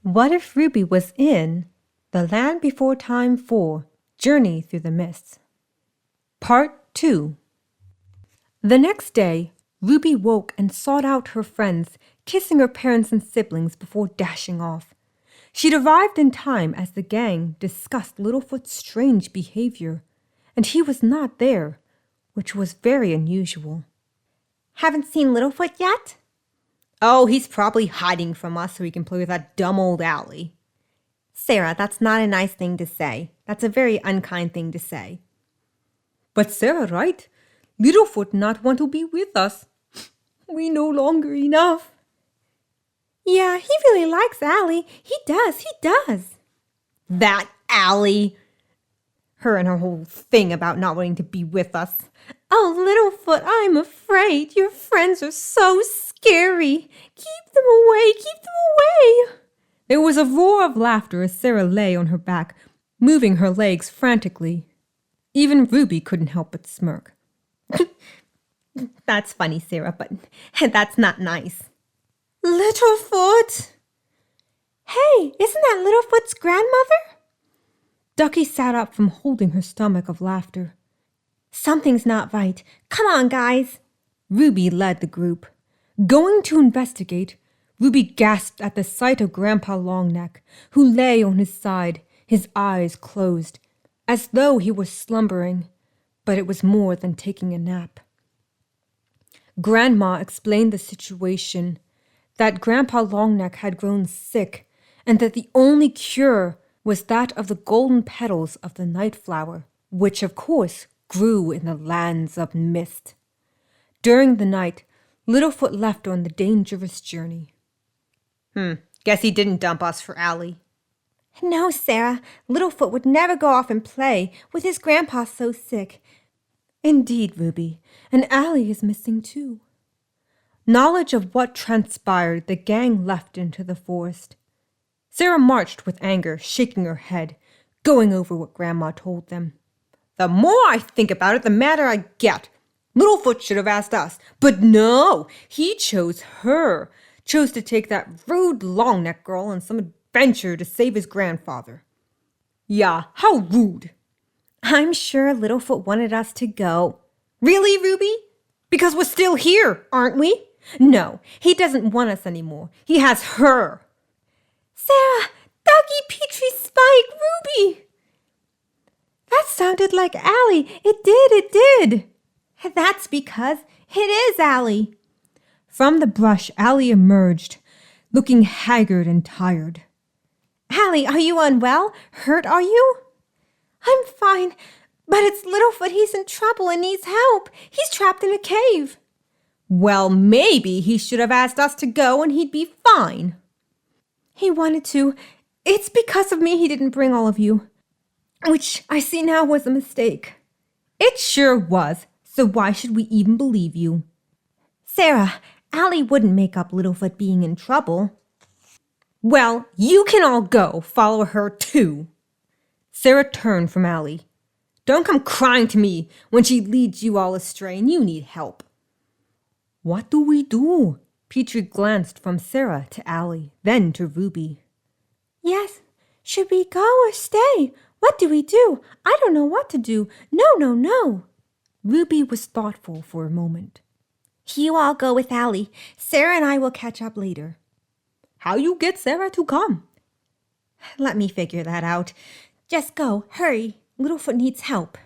What if Ruby was in The Land Before Time 4, Journey Through the Mists? Part 2. The next day, Ruby woke and sought out her friends, kissing her parents and siblings before dashing off. She'd arrived in time as the gang discussed Littlefoot's strange behavior, and he was not there, which was very unusual. Haven't seen Littlefoot yet? Oh, he's probably hiding from us so he can play with that dumb old Allie. Sarah, that's not a nice thing to say. That's a very unkind thing to say. But Sarah, right? Littlefoot not want to be with us. We no longer enough. Yeah, he really likes Allie. He does. That Allie! Her and her whole thing about not wanting to be with us. Oh, Littlefoot, I'm afraid. Your friends are so scary. Keep them away. There was a roar of laughter as Sarah lay on her back, moving her legs frantically. Even Ruby couldn't help but smirk. That's funny, Sarah, but that's not nice. Littlefoot! Hey, isn't that Littlefoot's grandmother? Ducky sat up from holding her stomach of laughter. Something's not right. Come on, guys. Ruby led the group. Going to investigate, Ruby gasped at the sight of Grandpa Longneck, who lay on his side, his eyes closed, as though he was slumbering, but it was more than taking a nap. Grandma explained the situation, that Grandpa Longneck had grown sick, and that the only cure was that of the golden petals of the night flower, which of course grew in the lands of mist. During the night, Littlefoot left on the dangerous journey. Guess he didn't dump us for Allie. No, Sarah. Littlefoot would never go off and play with his grandpa so sick. Indeed, Ruby, and Allie is missing too. Knowledge of what transpired, the gang left into the forest. Sarah marched with anger, shaking her head, going over what Grandma told them. The more I think about it, the madder I get. Littlefoot should have asked us, but no, he chose her, chose to take that rude Longneck girl on some adventure to save his grandfather. Yeah, how rude. I'm sure Littlefoot wanted us to go. Really, Ruby? Because we're still here, aren't we? No, he doesn't want us anymore. He has her. Sarah, Ducky, Petrie, Spike, Ruby. That sounded like Allie. It did. That's because it is Allie. From the brush, Allie emerged, looking haggard and tired. Allie, are you unwell? Hurt, are you? I'm fine, but it's Littlefoot. He's in trouble and needs help. He's trapped in a cave. Well, maybe he should have asked us to go and he'd be fine. He wanted to. It's because of me he didn't bring all of you, which I see now was a mistake. It sure was, so why should we even believe you? Sarah, Allie wouldn't make up Littlefoot being in trouble. Well, you can all go follow her too. Sarah turned from Allie. Don't come crying to me when she leads you all astray and you need help. What do we do? Petrie glanced from Sarah to Allie, then to Ruby. Yes, should we go or stay? What do we do? I don't know what to do. No. Ruby was thoughtful for a moment. You all go with Allie. Sarah and I will catch up later. How you get Sarah to come? Let me figure that out. Just go. Hurry. Littlefoot needs help.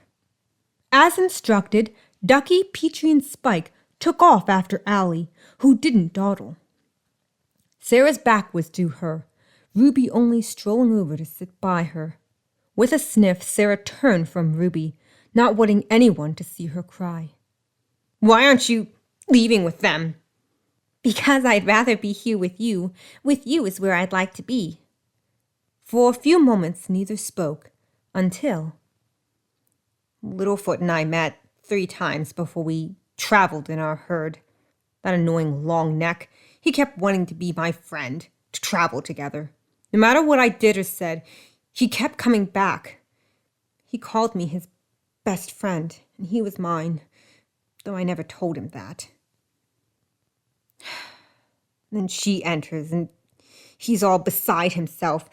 As instructed, Ducky, Petrie, and Spike took off after Allie, who didn't dawdle. Sarah's back was to her, Ruby only strolling over to sit by her. With a sniff, Sarah turned from Ruby, not wanting anyone to see her cry. Why aren't you leaving with them? Because I'd rather be here with you. With you is where I'd like to be. For a few moments, neither spoke, until Littlefoot and I met 3 times before we traveled in our herd. That annoying Longneck, he kept wanting to be my friend, to travel together. No matter what I did or said, he kept coming back. He called me his best friend, and he was mine, though I never told him that. Then she enters, and He's all beside himself.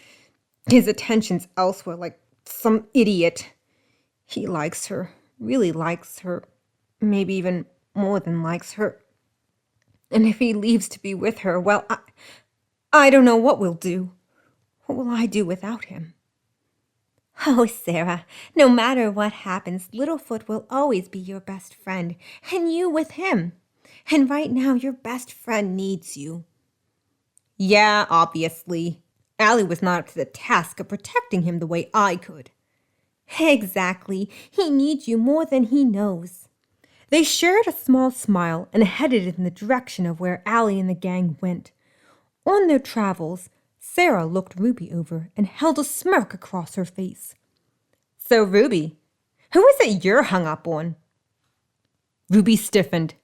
His attention's elsewhere like some idiot. He likes her, really likes her, maybe even more than likes her. And if he leaves to be with her, well, I don't know what we'll do. What will I do without him? Oh, Sarah, no matter what happens, Littlefoot will always be your best friend, and you with him. And right now, your best friend needs you. Yeah, obviously. Allie was not up to the task of protecting him the way I could. Exactly. He needs you more than he knows. They shared a small smile and headed in the direction of where Allie and the gang went. On their travels, Sarah looked Ruby over and held a smirk across her face. So, Ruby, who is it you're hung up on? Ruby stiffened.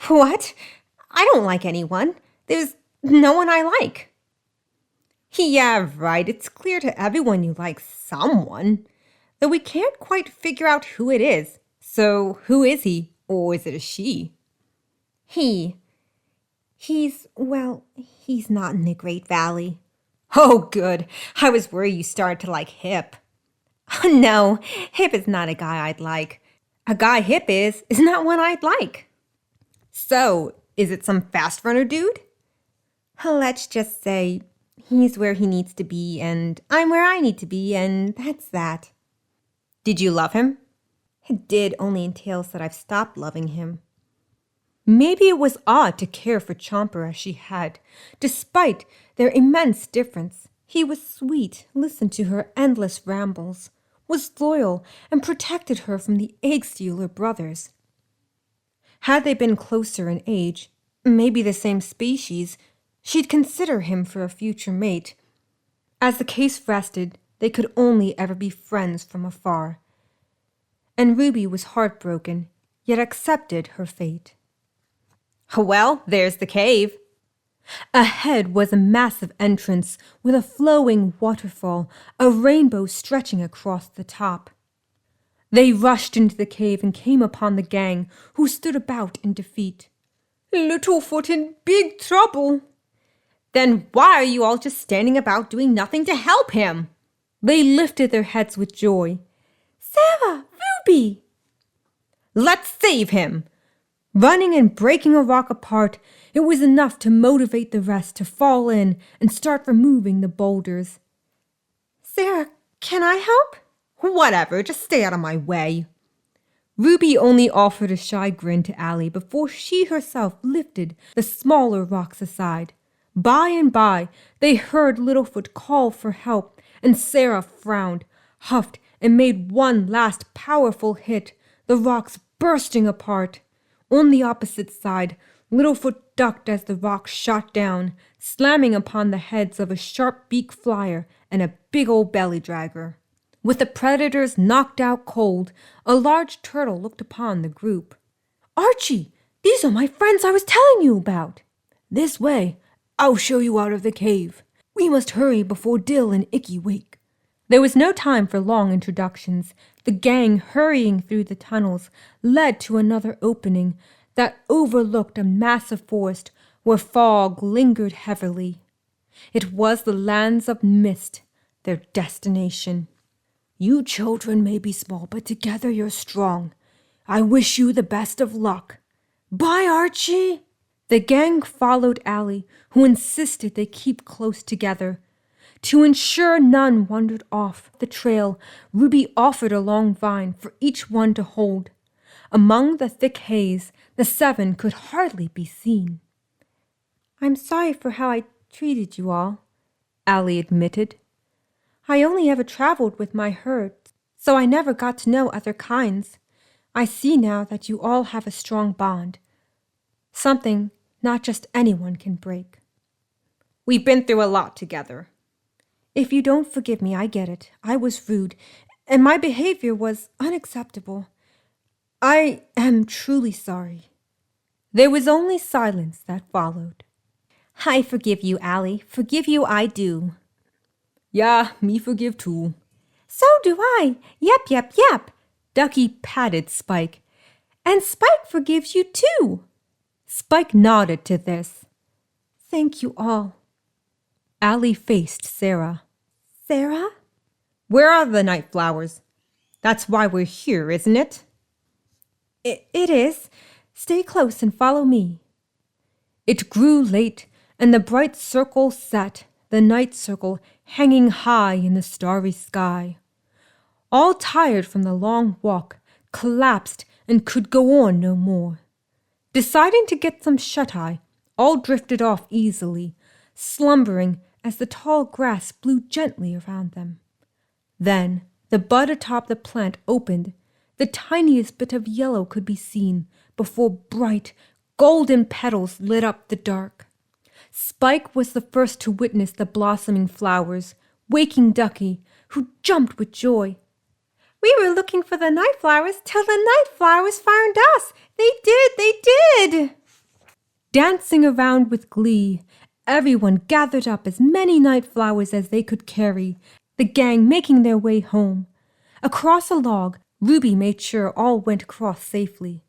What? I don't like anyone. There's no one I like. Yeah, right. It's clear to everyone you like someone, though we can't quite figure out who it is. So, who is he, or is it a she? He's not in the Great Valley. Oh, good. I was worried you started to like Hip. No, Hip is not a guy I'd like. A guy Hip is not one I'd like. So, is it some fast runner dude? Let's just say he's where he needs to be, and I'm where I need to be, and that's that. Did you love him? It did only entails that I've stopped loving him. Maybe it was odd to care for Chomper as she had, despite their immense difference. He was sweet, listened to her endless rambles, was loyal, and protected her from the egg-stealer brothers. Had they been closer in age, maybe the same species, she'd consider him for a future mate. As the case rested, they could only ever be friends from afar. And Ruby was heartbroken, yet accepted her fate. Well, there's the cave. Ahead was a massive entrance with a flowing waterfall, a rainbow stretching across the top. They rushed into the cave and came upon the gang, who stood about in defeat. Littlefoot in big trouble. Then why are you all just standing about doing nothing to help him? They lifted their heads with joy. Sarah! Ruby! Let's save him! Running and breaking a rock apart, it was enough to motivate the rest to fall in and start removing the boulders. Sarah, can I help? Whatever, just stay out of my way. Ruby only offered a shy grin to Allie before she herself lifted the smaller rocks aside. By and by, they heard Littlefoot call for help, and Sarah frowned, huffed, and made one last powerful hit, the rocks bursting apart. On the opposite side, Littlefoot ducked as the rock shot down, slamming upon the heads of a sharp-beaked flyer and a big old belly dragger. With the predators knocked out cold, a large turtle looked upon the group. Archie, these are my friends I was telling you about. This way. I'll show you out of the cave. We must hurry before Dill and Icky wake. There was no time for long introductions. The gang, hurrying through the tunnels, led to another opening that overlooked a massive forest where fog lingered heavily. It was the lands of mist, their destination. You children may be small, but together you're strong. I wish you the best of luck. Bye, Archie! The gang followed Allie, who insisted they keep close together. To ensure none wandered off the trail, Ruby offered a long vine for each one to hold. Among the thick haze, the seven could hardly be seen. I'm sorry for how I treated you all, Allie admitted. I only ever traveled with my herd, so I never got to know other kinds. I see now that you all have a strong bond. Something not just anyone can break. We've been through a lot together. If you don't forgive me, I get it. I was rude, and my behavior was unacceptable. I am truly sorry. There was only silence that followed. I forgive you, Allie. Forgive you, I do. Yeah, me forgive too. So do I. Yep, yep, yep. Ducky patted Spike. And Spike forgives you too. Spike nodded to this. Thank you all. Allie faced Sarah. Sarah? Where are the night flowers? That's why we're here, isn't it? It is. Stay close and follow me. It grew late, and the bright circle set, the night circle hanging high in the starry sky. All tired from the long walk, collapsed and could go on no more. Deciding to get some shut-eye, all drifted off easily, slumbering as the tall grass blew gently around them. Then the bud atop the plant opened. The tiniest bit of yellow could be seen before bright, golden petals lit up the dark. Spike was the first to witness the blossoming flowers, waking Ducky, who jumped with joy. We were looking for the night flowers till the night flowers found us. They did! Dancing around with glee, everyone gathered up as many night flowers as they could carry, the gang making their way home. Across a log, Ruby made sure all went across safely.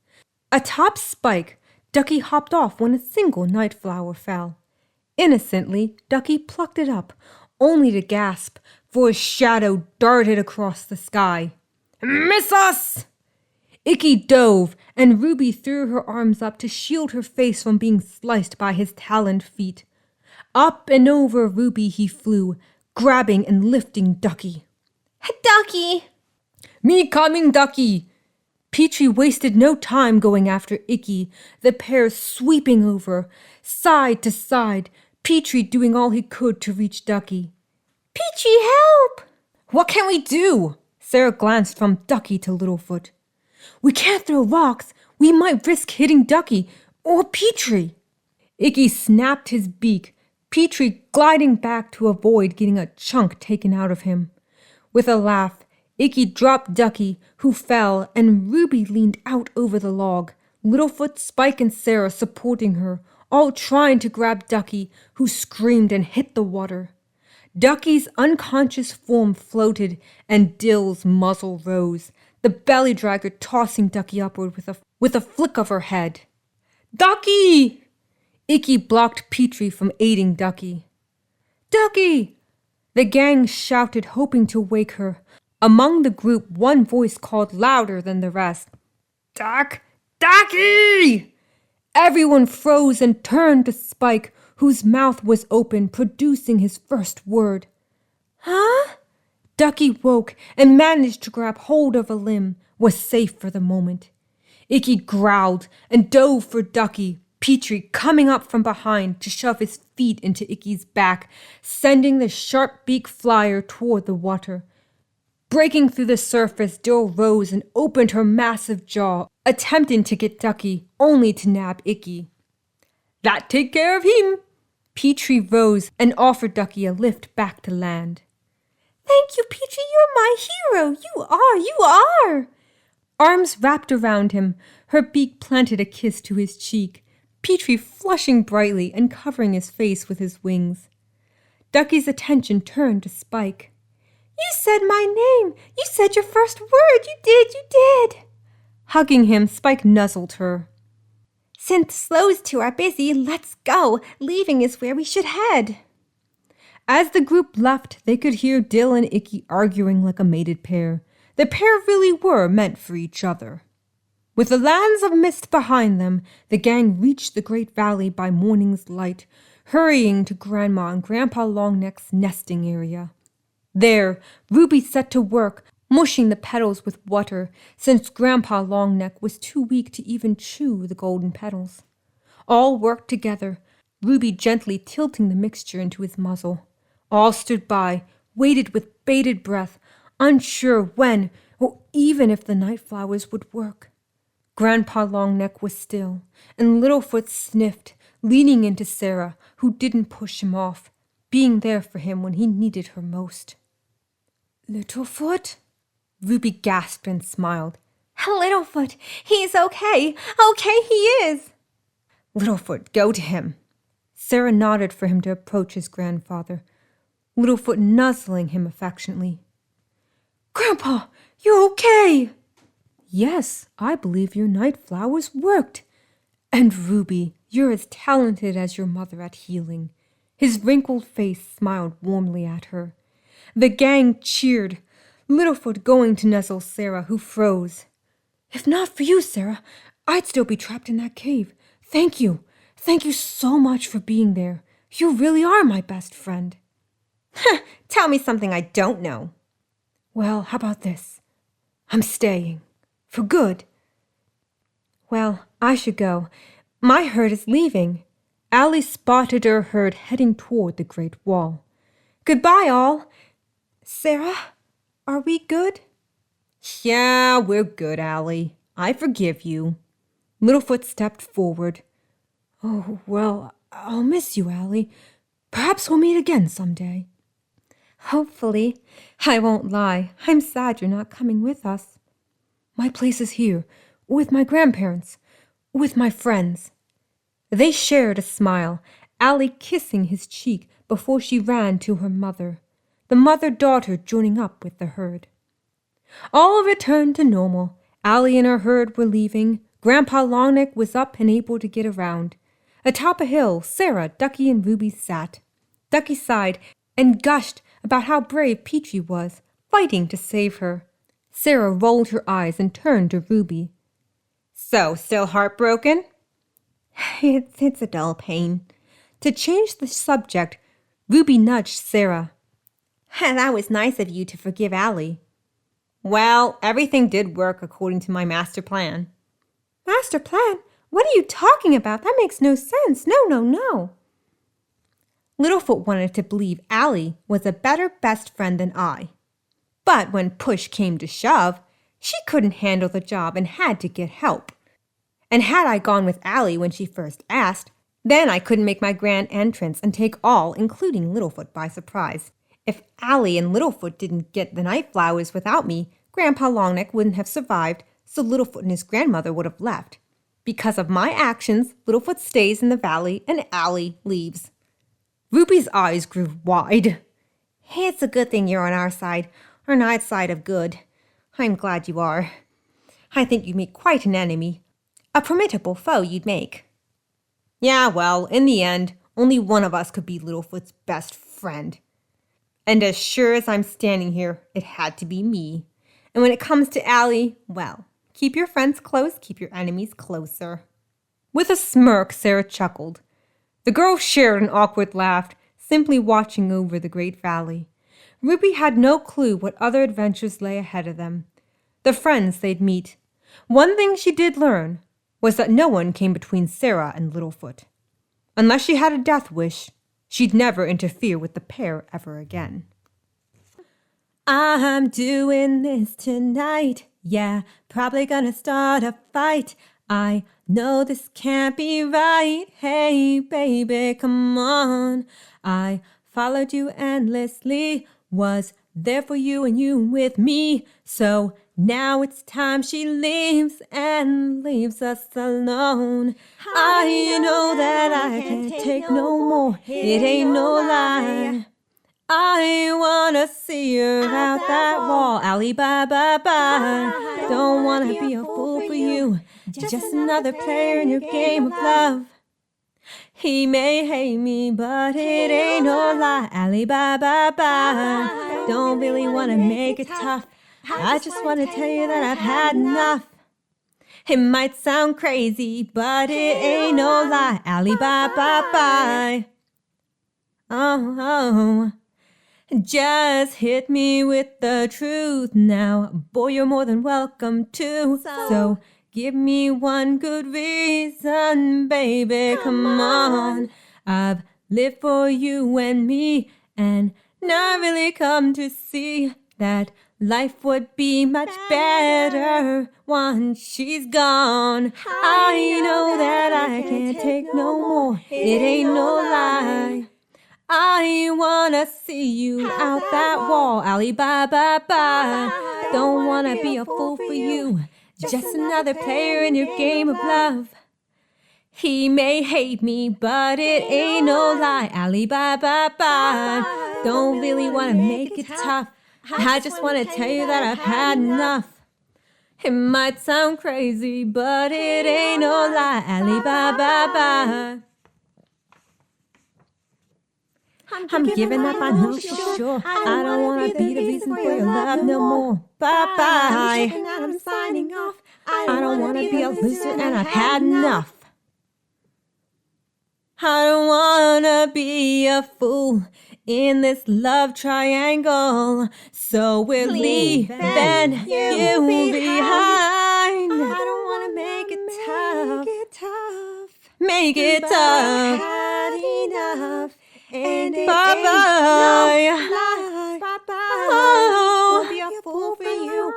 Atop Spike, Ducky hopped off when a single night flower fell. Innocently, Ducky plucked it up, only to gasp, for a shadow darted across the sky. Miss us! Icky dove, and Ruby threw her arms up to shield her face from being sliced by his taloned feet. Up and over Ruby he flew, grabbing and lifting Ducky. Ducky! Me coming, Ducky! Petrie wasted no time going after Icky, the pair sweeping over, side to side, Petrie doing all he could to reach Ducky. Petrie, help! What can we do? Sarah glanced from Ducky to Littlefoot. We can't throw rocks. We might risk hitting Ducky or Petrie. Icky snapped his beak, Petrie gliding back to avoid getting a chunk taken out of him. With a laugh, Icky dropped Ducky, who fell, and Ruby leaned out over the log, Littlefoot, Spike, and Sarah supporting her, all trying to grab Ducky, who screamed and hit the water. Ducky's unconscious form floated, and Dill's muzzle rose, the belly dragger tossing Ducky upward with a flick of her head. Ducky! Icky blocked Petrie from aiding Ducky. Ducky! The gang shouted, hoping to wake her. Among the group, one voice called louder than the rest. Ducky! Everyone froze and turned to Spike, whose mouth was open, producing his first word. Huh? Ducky woke and managed to grab hold of a limb, was safe for the moment. Icky growled and dove for Ducky, Petrie coming up from behind to shove his feet into Icky's back, sending the sharp beak flyer toward the water. Breaking through the surface, Dill rose and opened her massive jaw, attempting to get Ducky, only to nab Icky. That take care of him. Petrie rose and offered Ducky a lift back to land. Thank you, Petrie, you're my hero. You are. Arms wrapped around him, her beak planted a kiss to his cheek, Petrie flushing brightly and covering his face with his wings. Ducky's attention turned to Spike. You said my name. You said your first word. You did. Hugging him, Spike nuzzled her. Since slows two are busy, let's go. Leaving is where we should head. As the group left, they could hear Dill and Icky arguing like a mated pair. The pair really were meant for each other. With the lands of mist behind them, the gang reached the great valley by morning's light, hurrying to Grandma and Grandpa Longneck's nesting area. There, Ruby set to work, mushing the petals with water, since Grandpa Longneck was too weak to even chew the golden petals. All worked together, Ruby gently tilting the mixture into his muzzle. All stood by, waited with bated breath, unsure when or even if the night flowers would work. Grandpa Longneck was still, and Littlefoot sniffed, leaning into Sarah, who didn't push him off, being there for him when he needed her most. Littlefoot? Ruby gasped and smiled. Littlefoot, he's okay. Okay, he is. Littlefoot, go to him. Sarah nodded for him to approach his grandfather, Littlefoot nuzzling him affectionately. Grandpa, you're okay. Yes, I believe your night flowers worked. And Ruby, you're as talented as your mother at healing. His wrinkled face smiled warmly at her. The gang cheered, Littlefoot going to nuzzle Sarah, who froze. If not for you, Sarah, I'd still be trapped in that cave. Thank you. Thank you so much for being there. You really are my best friend. Tell me something I don't know. Well, how about this? I'm staying. For good. Well, I should go. My herd is leaving. Allie spotted her herd heading toward the Great Wall. Goodbye, all. Sarah, are we good? Yeah, we're good, Allie. I forgive you. Littlefoot stepped forward. Oh, well, I'll miss you, Allie. Perhaps we'll meet again someday. Hopefully. I won't lie. I'm sad you're not coming with us. My place is here, with my grandparents, with my friends. They shared a smile, Allie kissing his cheek before she ran to her mother, the mother-daughter joining up with the herd. All returned to normal. Allie and her herd were leaving. Grandpa Longneck was up and able to get around. Atop a hill, Sarah, Ducky, and Ruby sat. Ducky sighed and gushed about how brave Peachy was, fighting to save her. Sarah rolled her eyes and turned to Ruby. So, still heartbroken? It's a dull pain. To change the subject, Ruby nudged Sarah. That was nice of you to forgive Allie. Well, everything did work according to my master plan. Master plan? What are you talking about? That makes no sense. No. Littlefoot wanted to believe Allie was a better best friend than I. But when push came to shove, she couldn't handle the job and had to get help. And had I gone with Allie when she first asked, then I couldn't make my grand entrance and take all, including Littlefoot, by surprise. If Allie and Littlefoot didn't get the night flowers without me, Grandpa Longneck wouldn't have survived, so Littlefoot and his grandmother would have left. Because of my actions, Littlefoot stays in the valley and Allie leaves. Ruby's eyes grew wide. It's a good thing you're on our side side of good. I'm glad you are. I think you'd make quite an enemy. A formidable foe you'd make. Yeah, well, in the end, only one of us could be Littlefoot's best friend. And as sure as I'm standing here, it had to be me. And when it comes to Allie, well, keep your friends close, keep your enemies closer. With a smirk, Sarah chuckled. The girls shared an awkward laugh, simply watching over the great valley. Ruby had no clue what other adventures lay ahead of them, the friends they'd meet. One thing she did learn was that no one came between Sarah and Littlefoot. Unless she had a death wish, she'd never interfere with the pair ever again. I'm doing this tonight. Yeah, probably gonna start a fight. I know this can't be right. Hey, baby, come on. I followed you endlessly, was there for you and you with me. So now it's time she leaves and leaves us alone. I know that I can't take no more. It ain't no lie. I wanna see her out that wall. Allie, bye, bye, bye. Don't wanna be a fool for you. Just another player in your game of love. He may hate me, but it ain't no lie. Allie, bye, bye, bye. Don't really wanna make it tough. I just wanna tell you that I've had enough. It might sound crazy, but it ain't no lie. Allie, bye, bye, bye. Oh. Just hit me with the truth now. Boy, you're more than welcome to. So give me one good reason, baby, come on. I've lived for you and me, and now really come to see that life would be much better once she's gone. I know that I can't take no more. It ain't no lie. I wanna see you out that wall. Allie, bye, bye, bye. Don't wanna be a fool for you. Just another player in your game of love. He may hate me, but it ain't no lie. Allie, bye, bye, bye. Don't really wanna make it tough. I just wanna tell you that I've had enough. It might sound crazy, but it ain't no lie. Allie, bye, bye, bye. I'm giving up, I know for sure. I don't wanna be the reason for your love no more. Bye-bye. I'm signing off. I don't wanna be a loser and I've had enough. I don't wanna be a fool in this love triangle. So we're leaving you behind. I don't wanna make it tough. Make it But tough. I've had enough. And it Bye-bye. ain't no lie. Bye-bye. Oh. I'll be a fool for you.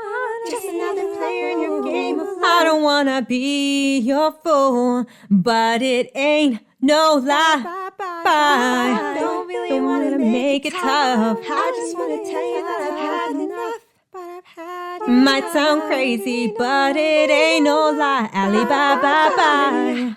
Just another player in your game of life. I don't wanna be your fool, but it ain't no lie. Bye-bye. Bye. Don't really Don't wanna wanna make it tough. tough. I just wanna tell you that I've had enough. But I've had Might sound crazy, but it ain't no lie. Allie, bye, bye, bye.